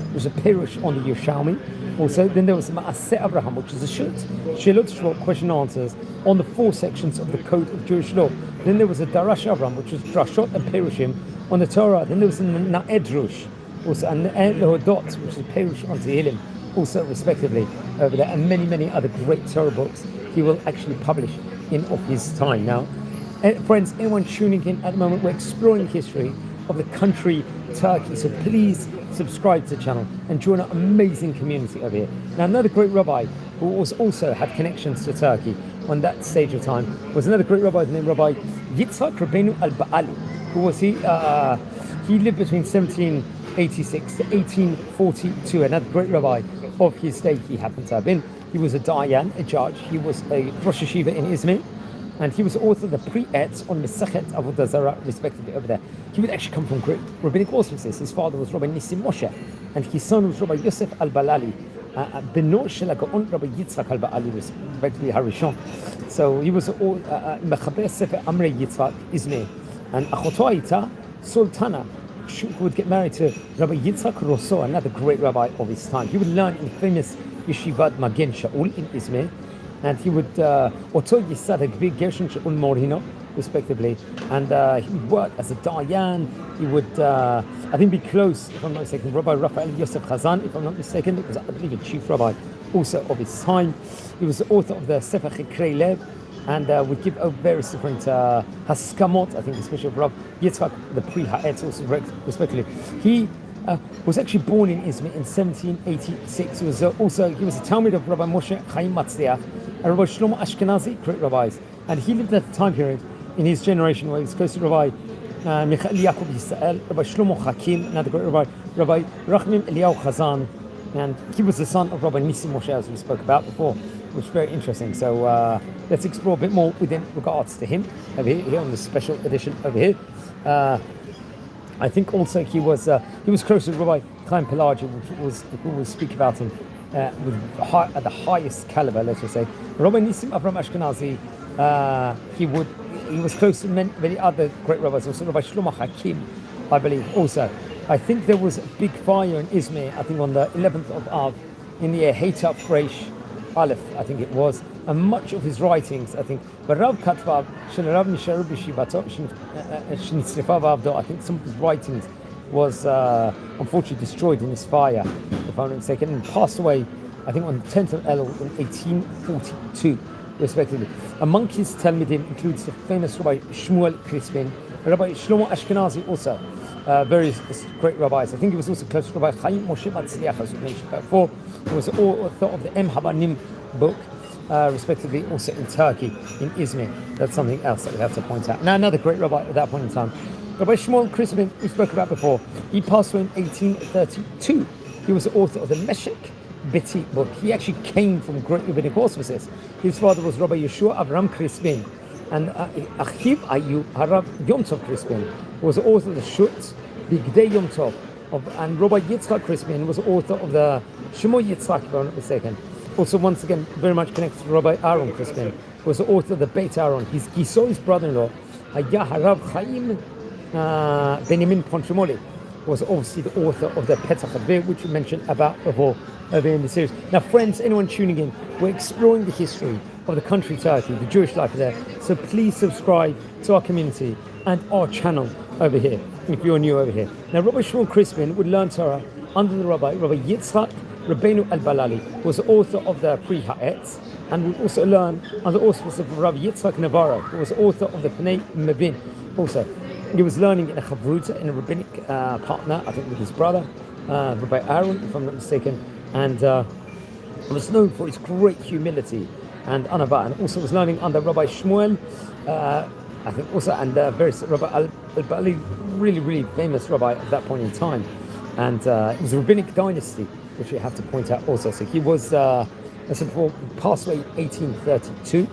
which was a perush on the Yerushalmi. Also, then there was Ma'aseh Abraham, which is a Shilot short question and answers on the 4 sections of the Code of Jewish Law. Then there was a Darash Avram, which was Drashot and Perushim on the Torah. Then there was a Na'edrush, also a Na'ed which is Perush on Tehillim, also respectively over there, and many other great Torah books he will actually publish in of his time. Now, friends, anyone tuning in at the moment, we're exploring the history of the country Turkey, so please subscribe to the channel and join our amazing community over here. Now, another great rabbi who also had connections to Turkey on that stage of time was another great rabbi named Rabbi Yitak Rabbeinu al-Ba'ali, who was he lived between 1786 to 1842, another great rabbi of his day he happened to have been. He was a Dayan, a judge. He was a Rosh Yeshiva in Izmir, and he was author of the Pre-Etz on Mesechet Avodah Zarah, respectively, over there. He would actually come from great rabbinic auspices. His father was Rabbi Nissim Moshe, and his son was Rabbi Yosef al-Balali, Beno Shel HaGaon Rabbi Yitzak al-Ba'ali, respectively, Harishon. So he was Mechaber Sefer Amrei Yitzak, Izmir, and Achoto Hayita Sultana, who would get married to Rabbi Yitzak Rosso, another great rabbi of his time. He would learn in the famous Yeshivat Magen Shaul in Izmir, and he would Oto Yisad Hagvir Gershon Shaul Morino, respectively, and he would work as a Dayan. He would, I think, be close, if I'm not mistaken, Rabbi Raphael Yosef Kazan, if I'm not mistaken. It was, I believe, a chief rabbi also of his time. He was the author of the Sefer Chikrei Lev, and would give out various different Haskamot, I think, especially of Rabbi Yitzak, the Pre-Ha'etz, also respectively. He was actually born in Izmir in 1786. He was a Talmud of Rabbi Moshe Chaim Matzliach and Rabbi Shlomo Ashkenazi, great rabbis. And he lived at the time period in his generation where he was close to Rabbi Michael Yaakov Yisrael, Rabbi Shlomo Hakim, another great rabbi, Rabbi Rahim Eliyahu Kazan, and he was the son of Rabbi Nissim Moshe, as we spoke about before, which is very interesting. So let's explore a bit more within regards to him over here on the special edition over here. I think also he was close to Rabbi Chaim Pelagian, who will speak about him at the highest caliber, let's just say. Rabbi Nissim Avram Ashkenazi, he was close to many other great rabbis, also Rabbi Shlomo Hakim, I believe, also. I think there was a big fire in Izmir, I think on the 11th of Av, in the year Abreish Aleph, I think it was, and much of his writings, I think, I think some of his writings was unfortunately destroyed in this fire, if I'm not mistaken, and passed away, I think, on the 10th of Elul in 1842, respectively. Among his Talmidim includes the famous Rabbi Shmuel Chrisman, Rabbi Shlomo Ashkenazi also, various great rabbis. I think he was also close to Rabbi Chaim Moshe Matzliach, as we mentioned before. He was the author of the Em Habanim book, respectively, also in Turkey, in Izmir. That's something else that we have to point out. Now, another great rabbi at that point in time, Rabbi Shmuel Chrisman, we spoke about before. He passed away in 1832. He was the author of the Meshek Beti book. He actually came from great rabbinic auspices. His father was Rabbi Yoshua Abram Chrisman, and Achiv Ayu Harav Yom Tov Chrisman was the author of the Shut Bigdei Yom Tov, and Rabbi Yitzak Chrisman was the author of the Shemo Yitzak, if I'm not mistaken. Also, once again, very much connected to Rabbi Aaron Chrisman, was the author of the Beit Aaron. He saw his brother-in-law, Harav Chaim Benjamin Pontrioli, was obviously the author of the Petach Advir, which we mentioned about before over in the series. Now, friends, anyone tuning in, we're exploring the history of the country Turkey, the Jewish life there. So please subscribe to our community and our channel over here, if you're new over here. Now, Rabbi Shmuel Chrisman would learn Torah under the Rabbi Yitzak Rabbeinu al-Balali, who was the author of the Pri Ha'etz, and we also learn under the auspices of Rabbi Yitzak Navaro, who was the author of the Pnei Mevin. Also, he was learning in a chavruta, in a rabbinic partner, I think with his brother, Rabbi Aaron, if I'm not mistaken, and was known for his great humility and anava, and also was learning under Rabbi Shmuel, I think also, and various Rabbi al-Bali, really famous rabbi at that point in time, and it was a rabbinic dynasty, which we have to point out also. So he was, as I said before, passed away in 1832,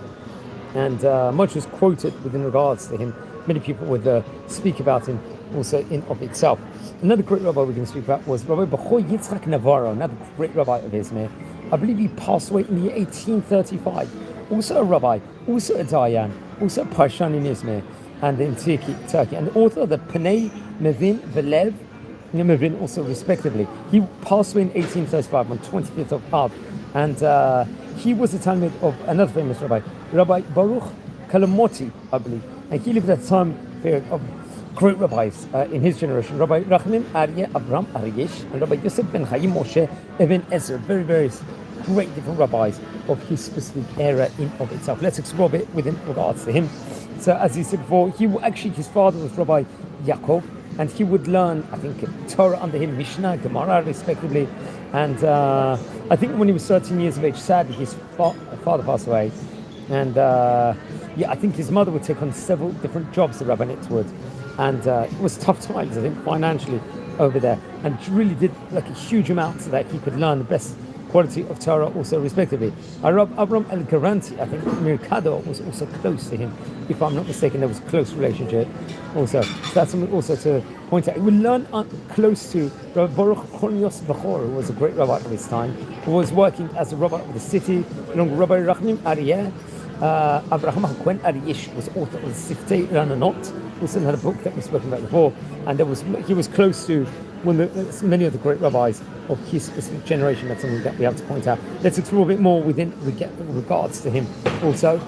and much was quoted within regards to him. Many people would speak about him also in of itself. Another great rabbi we're going to speak about was Rabbi Yitzak Navaro, another great rabbi of his, I believe he passed away in the year 1835. Also a rabbi, also a dayan, also a parshan in Izmir and in Turkey, and the author of the Pnei Mevin Velev Mevin also respectively. He passed away in 1835 on 25th of Av, and he was the Talmud of another famous rabbi, Rabbi Baruch Kalamoti, I believe, and he lived at the time period of great rabbis in his generation, Rabbi Rahim, Aryeh, Abram, Aryesh, and Rabbi Yosef ben Chaim, Moshe, Ibn Ezra, very great different rabbis of his specific era in of itself. Let's explore a bit within regards to him. So as he said before, his father was Rabbi Yaakov, and he would learn, I think, Torah under him, Mishnah, Gemara, respectively. And I think when he was 13 years of age, sadly, his father passed away. And I think his mother would take on several different jobs, the rabbinate would. And it was tough times, I think, financially over there. And really did like a huge amount so that he could learn the best quality of Torah also respectively. Abram el-Garanti, I think Mirkado was also close to him. If I'm not mistaken, there was a close relationship also. So that's something also to point out. We learn close to Rabbi Baruch Kornios Bachor, who was a great rabbi of his time, who was working as a rabbi of the city, along with Rabbi Raakin, Aryeh, Abraham Hakohen Arish was author of the Siftei Rananot, also had a book that we've spoken about before, and he was close to many of the great rabbis of his specific generation. That's something that we have to point out. Let's explore a bit more within regards to him also.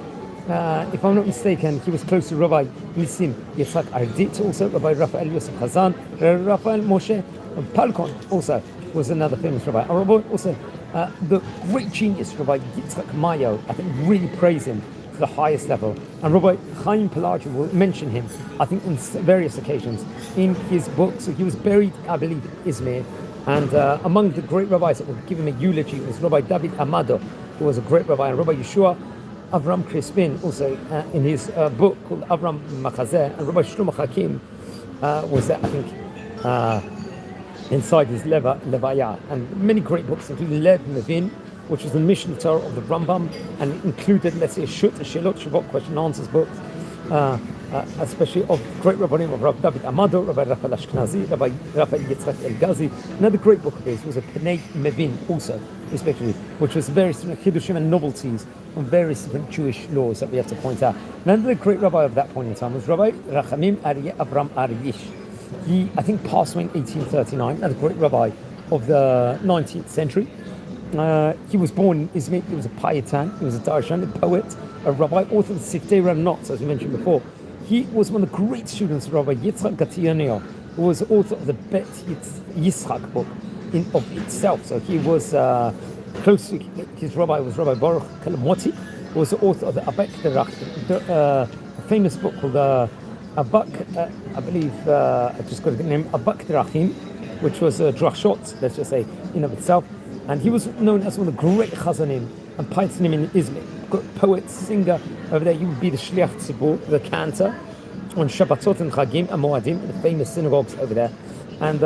If I'm not mistaken, he was close to Rabbi Nisim Yitak Ardit, also Rabbi Raphael Yosef Kazan, Raphael Moshe, and Palkon also was another famous rabbi. Also, the great genius Rabbi Yitzak Mayo, I think, really praise him to the highest level. And Rabbi Chaim Pelagi will mention him, I think, on various occasions in his book. So he was buried, I believe, in Izmir. And among the great rabbis that would give him a eulogy was Rabbi David Amado, who was a great rabbi, and Rabbi Yoshua Avram Crispin, also in his book called Avram Machazeh, and Rabbi Shlomo Hakim was there, I think, inside his Levaya, and many great books, including Lev Mevin, which was the Mishnah Torah of the Rambam, and it included, let's say, a Shilot Shavot question and answers book, especially of great rabbanim of Rabbi David Amado, Rabbi Raphael Ashkanazi, Rabbi Raphael Yitzak El Ghazi. Another great book of his was a Pnei Mevin, also, respectively, which was various Chiddushim and novelties on various different Jewish laws that we have to point out. Another great rabbi of that point in time was Rabbi Rachamim Aryeh Abram Aryish. He, I think, passed away in 1839, another great rabbi of the 19th century. He was born in Izmir. He was a Payatan, he was a darshan, a poet, a rabbi, author of the Siftei Ranot, as we mentioned before. He was one of the great students of Rabbi Yitzak Gatiyanio, who was the author of the Bet Yitzak book of itself. So he was close to his rabbi, was Rabbi Baruch Kalamoti, who was the author of the Abek a famous book called Abak, I believe, I just got the name, Abak Rahim, which was drashot, let's just say, in of itself. And he was known as one of the great chazanim and paitanim in Izmir. Poet, singer over there. He would be the shliach tzibur, the cantor, on Shabbatot and Chagim and Moadim, the famous synagogues over there. And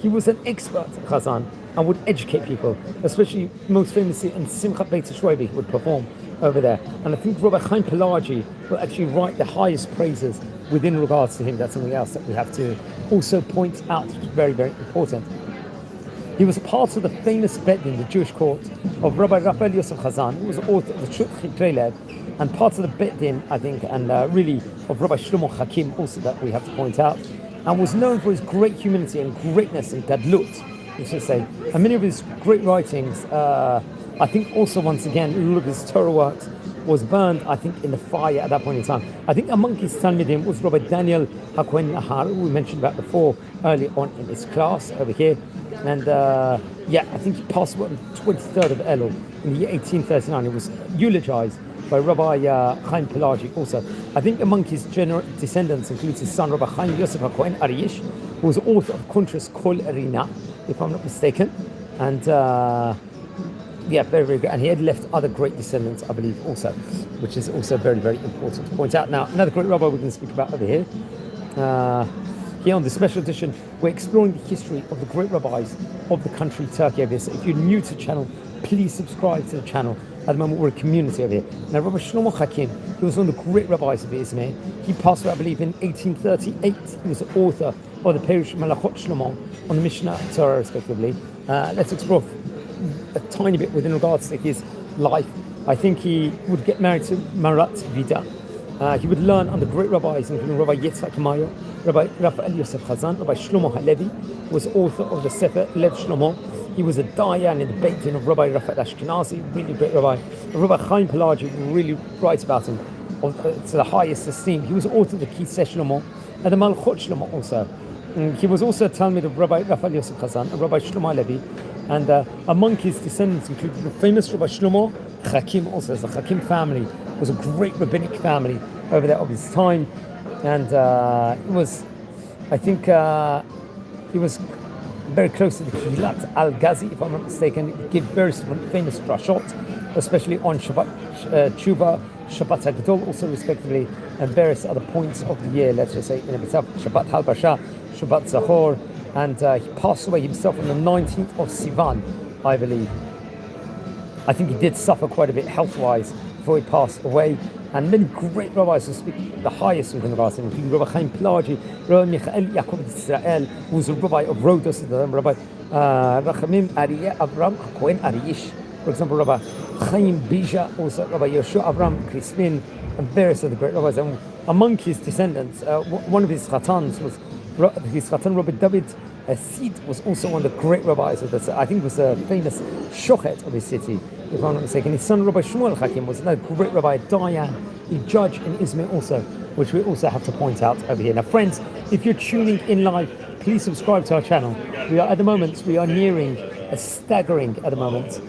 he was an expert chazan and would educate people, especially most famously in Simchat Beit HaShoebi, he would perform over there. And I think Rabbi Chaim Pelagi will actually write the highest praises within regards to him. That's something else that we have to also point out, which is very important. He was part of the famous Bet Din, the Jewish court, of Rabbi Raphael Yosef Kazan, who was the author of the Chut Chiklev, and part of the Bet Din, I think, and really of Rabbi Shlomo Hakim also, that we have to point out, and was known for his great humility and greatness in Gadlut, we should say. And many of his great writings, I think also, once again, all of his Torah works was burned, I think, in the fire at that point in time. I think among his Talmidim was Rabbi Daniel Hakohen Nahar, who we mentioned about before early on in his class over here. And I think he passed away on the 23rd of Elul in the year 1839. He was eulogized by Rabbi Chaim Pelagi also. I think among his descendants includes his son Rabbi Chaim Yosef Hakohen Arish, who was author of Contras Kol Erina, if I'm not mistaken. And very, very good. And he had left other great descendants, I believe, also, which is also very, very important to point out. Now, another great rabbi we're going to speak about over here. Here on the special edition, we're exploring the history of the great rabbis of the country Turkey over here. So if you're new to the channel, please subscribe to the channel. At the moment, we're a community over here. Now, Rabbi Shlomo Hakim, he was one of the great rabbis of Izmir. He passed away, I believe, in 1838. He was the author of the Perush Malachot Shlomo on the Mishnah Torah, respectively. Let's explore a tiny bit within regards to his life. I think he would get married to Marat Vida. He would learn under great rabbis, including Rabbi Yitak, Rabbi Raphael Yosef Kazan, Rabbi Shlomo Halevi, was author of the Sefer Lev Shlomo. He was a dayan in the Beit Din of Rabbi Raphael Ashkanazi, really great rabbi. Rabbi Chaim Pelagi really writes about him to the highest esteem. He was author of the Kiseh Shlomo and the Malchot Shlomo also. And he was also a Talmud of Rabbi Raphael Yosef Kazan and Rabbi Shlomo Halevi. And among his descendants included the famous Rabbi Shlomo Hakim also. The Hakim family was a great rabbinic family over there of his time. And he was very close to the Kehilat Al-Ghazi, if I'm not mistaken. He gave very famous drashot, especially on Shabbat Tshuva, Shabbat HaGadol, also respectively, and various other points of the year, let's just say, in itself, Shabbat Halbasha, Shabbat Zahor, and he passed away himself on the 19th of Sivan, I believe. I think he did suffer quite a bit health-wise before he passed away. And many great rabbis who speak the highest within the Rabbis, including Rabbi Chaim Pelagi, Rabbi Michael Yaakov Israel, who was a rabbi of Rhodos, Rabbi Rachamim Arieh Abram Hakohen Arish, for example, Rabbi Chaim Bija, also Rabbi Yoshua Rabbi Chrisman, and various other great rabbis. And among his descendants, one of his chatans was his chatan Rabbi David Sid, was also one of the great rabbis of this. I think was a famous shochet of his city, if I'm not mistaken. His son Rabbi Shmuel Hakim was another great rabbi, dayan, a judge in Izmir also, which we also have to point out over here. Now, friends, if you're tuning in live, please subscribe to our channel. We are nearing a staggering, at the moment,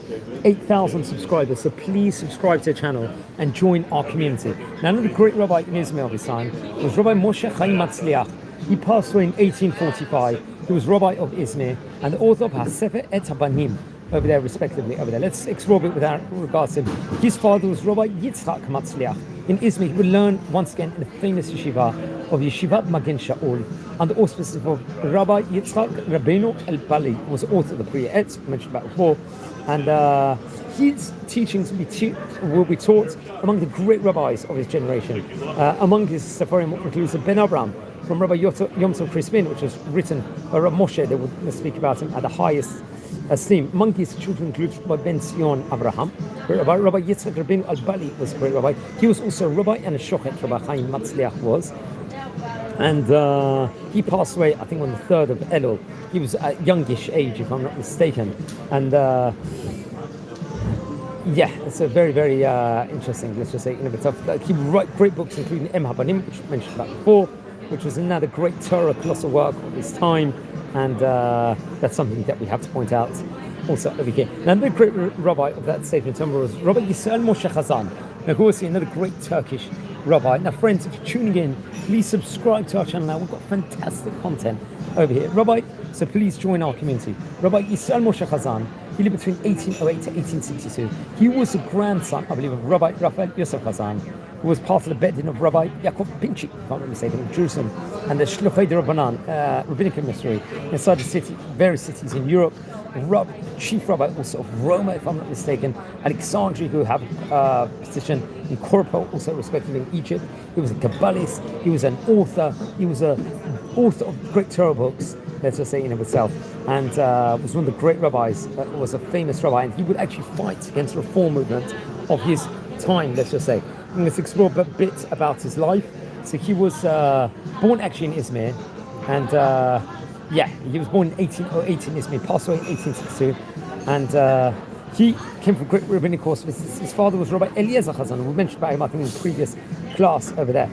8,000 subscribers. So please subscribe to the channel and join our community. Now, another great rabbi in Izmir of his time was Rabbi Moshe Chaim Matzliach. He passed away in 1845. He was rabbi of Izmir and the author of HaSefer Et HaBanim over there, respectively, over there. Let's explore a bit with regards to him. His father was Rabbi Yitzak Matzliach. In Izmir, he would learn once again in the famous yeshiva of Yeshivat Magen Shaul under the auspices of Rabbi Yitzak Rabbeinu El-Bali, who was the author of the Priya Etz, mentioned about before. And his teachings will be taught among the great rabbis of his generation. Among his sefarim includes the Ben Abram, from Rabbi Yom Tov Chrisman, which was written by Rabbi Moshe. They would speak about him at the highest esteem. Among his children include Rabbi Ben Zion Abraham. Rabbi Yitzak Rabbeinu Al-Bali was a great rabbi. He was also a rabbi and a shochet, Rabbi Chaim Matzliach was. And he passed away, I think, on the 3rd of Elul. He was at youngish age, if I'm not mistaken. And it's a very, very interesting, let's just say, in of itself. He would write great books, including Em HaBanim, which I mentioned about before, which was another great Torah colossal work of his time, and that's something that we have to point out also over here. Now, another great rabbi of that Sefer Torah was Rabbi Yisrael Moshe Kazan. Now, who was another great Turkish rabbi. Now, friends, if you're tuning in, please subscribe to our channel. Now, we've got fantastic content over here. So please join our community. Rabbi Yisrael Moshe Kazan, he lived between 1808 to 1862. He was the grandson, I believe, of Rabbi Raphael Yosef Kazan, who was part of the Beit Din of Rabbi Yaakov Pinchik, if I'm not mistaken, in Jerusalem, and the Shluchei de Rabbanan, rabbinic emissary inside the city, various cities in Europe. Chief rabbi also of Rome, if I'm not mistaken, Alexandria, who have a position in Kobo, also respectively in Egypt. He was a Kabbalist, he was an author, he was an author of great Torah books, let's just say in of itself, and was one of the great rabbis, was a famous rabbi, and he would actually fight against the reform movement of his time, let's just say. And let's explore a bit about his life. So he was born actually in Izmir, and he was born in 1808 in Izmir, passed away in 1862, and he came from great rabbinic course. His father was Rabbi Eliezer Chazan, we mentioned about him, I think, in the previous class over there.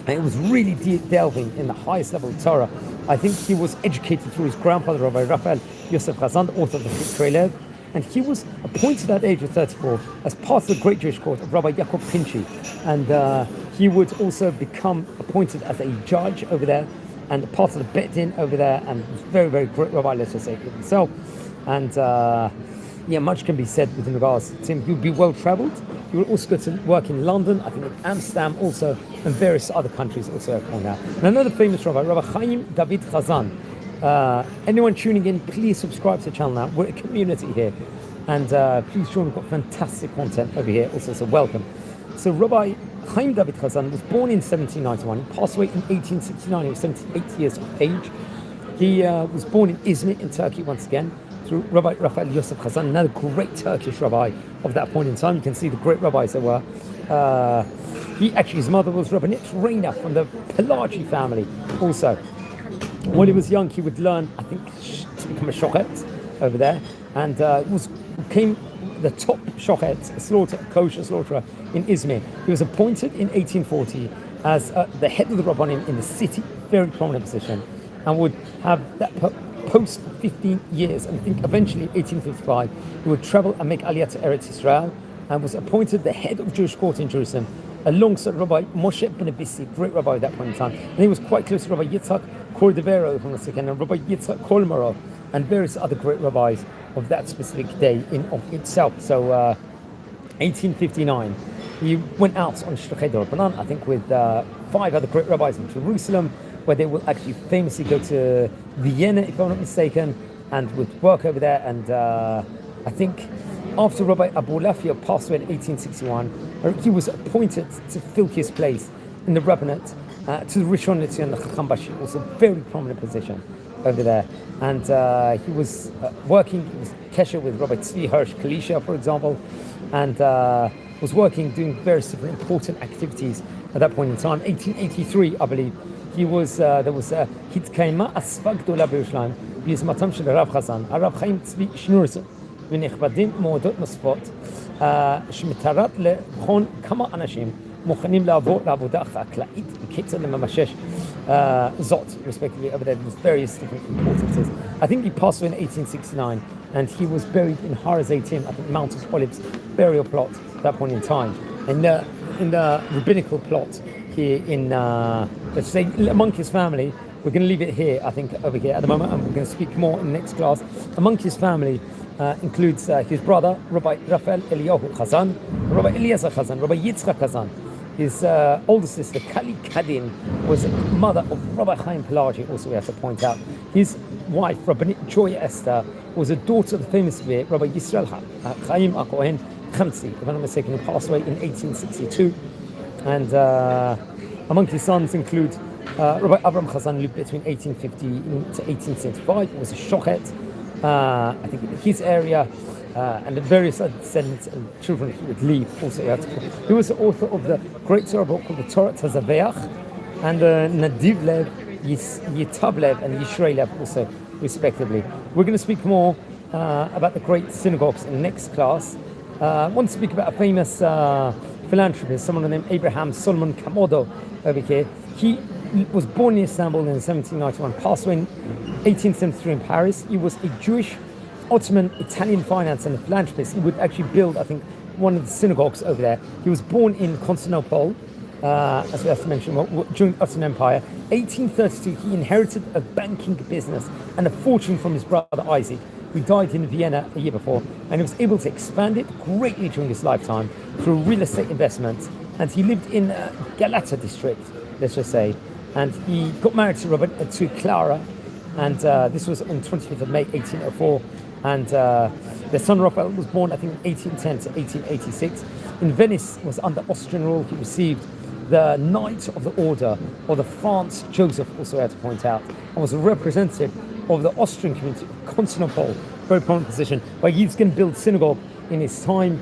And it was really delving in the highest level of Torah. I think he was educated through his grandfather, Rabbi Raphael Yosef Kazan, the author of the Pontrioli, and he was appointed at the age of 34 as part of the great Jewish court of Rabbi Yaakov Pinchi, and he would also become appointed as a judge over there and part of the Bet Din over there, and was very, very great rabbi, let's just say, himself. And much can be said with regards to him. He would be well travelled. He would also go to work in London, I think in Amsterdam also, and various other countries also on that. And another famous rabbi, Rabbi Chaim David Kazan. Anyone tuning in, please subscribe to the channel now. We're a community here, and please join. We've got fantastic content over here also, so welcome. So Rabbi Chaim David Kazan was born in 1791, passed away in 1869. He was 78 years of age. He was born in Izmir in Turkey once again through Rabbi Raphael Yosef Kazan, another great Turkish rabbi of that point in time. You can see the great rabbis there were. His mother was Rabbinit Reina from the Pelagi family also. When he was young, he would learn, I think, to become a shochet over there, and became the top shochet, kosher slaughterer in Izmir. He was appointed in 1840 as the head of the Rabbanim in the city, very prominent position, and would have that post for 15 years. And I think eventually, 1855, he would travel and make Aliyah to Eretz Israel, and was appointed the head of Jewish court in Jerusalem, alongside Rabbi Moshe ben Abissi, great rabbi at that point in time. And he was quite close to Rabbi Yitak Cordovero from the second, and Rabbi Yitzak Kolmarov, and various other great rabbis of that specific day in of itself. So 1859, he went out on Shluchei D'Rabbanan, I think with 5 other great rabbis in Jerusalem, where they will actually famously go to Vienna, if I'm not mistaken, and would work over there. And I think after Rabbi Abulafia passed away in 1861, he was appointed to fill his place in the rabbinate to the Rishon LeZion, the Chacham Bashi, also a very prominent position over there. And he was working, he was kesher with Rabbi Tzvi Hirsch Kalisha, for example, and was working, doing various different important activities at that point in time. 1883, I believe, he was, there was Hitkayma Asfag Dola B'Yerushalayim, ביוזמתם של הרב חזן, הרב חיים צבי שנורסון, ונכבדים מועדות נוספות, שמטרת לבחון כמה אנשים מוכנים לעבור לעבודה חקלאית בקצב לממשש זאת, respectively, over there. There was various different importances. I think he passed away in 1869, and he was buried in Har Zaytim, I think Mount of Olives burial plot at that point in time. In the rabbinical plot here in, let's say, among his family. We're going to leave it here, I think, over here at the moment, and we're going to speak more in the next class. Among his family includes his brother, Rabbi Raphael Eliyahu Kazan, Rabbi Eliezer Kazan, Rabbi Yitzak Kazan. His older sister, Kali Kadin, was mother of Rabbi Chaim Pelagi, also we have to point out. His wife, Rabbi Joy Esther, was a daughter of the famous Rabbi Yisrael Chaim Hakohen Chamsi, if I'm not mistaken, who passed away in 1862. And among his sons include Rabbi Abram Kazan, lived between 1850 to 1875. He was a shochet, I think, in his area, and the various descendants and children he would leave also. He was the author of the great Torah book called the Torah Tazaveach, and Nadiv Lev, Yitav Lev, and Yishrei Lev also, respectively. We're going to speak more about the great synagogues in the next class. I want to speak about a famous philanthropist, someone named Abraham Solomon Camodo over here. He was born in Istanbul in 1791, passed away in 1873 in Paris. He was a Jewish, Ottoman, Italian finance and a philanthropist. He would actually build, I think, one of the synagogues over there. He was born in Constantinople, as we have to mention, during the Ottoman Empire. 1832, he inherited a banking business and a fortune from his brother Isaac, who died in Vienna a year before, and he was able to expand it greatly during his lifetime through real estate investments. And he lived in Galata district, let's just say, and he got married to Clara, and this was on 25th of May 1804, and their son Raphael was born, I think, 1810 to 1886. In Venice, was under Austrian rule. He received the Knight of the Order, or the France Joseph, also I have to point out, and was a representative of the Austrian community of Constantinople, very prominent position, where he's going to build synagogue in his time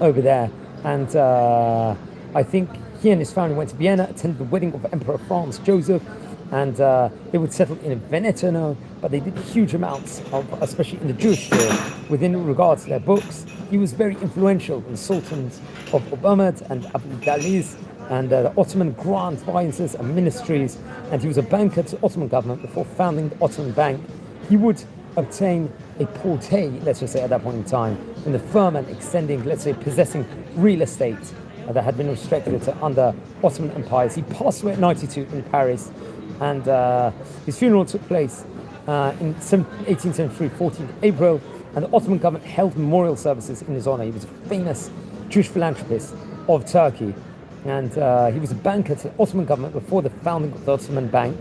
over there. And I think he and his family went to Vienna, attended the wedding of Emperor Franz Joseph, and they would settle in Veneto, but they did huge amounts of, especially in the Jewish world, within regards to their books. He was very influential in the sultans of Obamad and Abu Daliz, and the Ottoman grand vices and ministries, and he was a banker to the Ottoman government before founding the Ottoman Bank. He would obtain a porté, let's just say at that point in time, in the firm and extending, let's say, possessing real estate that had been restricted to under Ottoman empires. He passed away at 92 in Paris, and his funeral took place in 1873, 14th April, and the Ottoman government held memorial services in his honor. He was a famous Jewish philanthropist of Turkey, and he was a banker to the Ottoman government before the founding of the Ottoman Bank,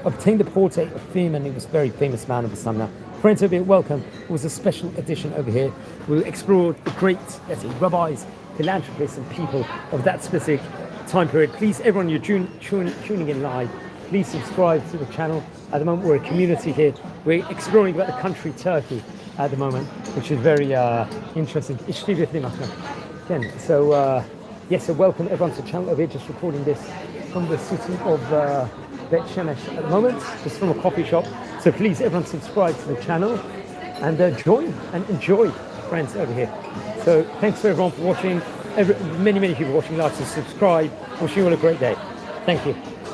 obtained the portrait of fame, and he was a very famous man of his time now. Friends over here, welcome. It was a special edition over here. We explored the great, let's say, rabbis, philanthropists, and people of that specific time period. Please, everyone, you're tuning in live, please subscribe to the channel. At the moment, we're a community here. We're exploring about the country Turkey at the moment, which is very interesting. So, yes, so welcome everyone to the channel over here. Just recording this from the city of Bet Shemesh at the moment, just from a coffee shop. So please, everyone, subscribe to the channel and join and enjoy, friends, over here. So thanks for everyone for watching. Many people watching live, so subscribe. Wishing you all a great day. Thank you.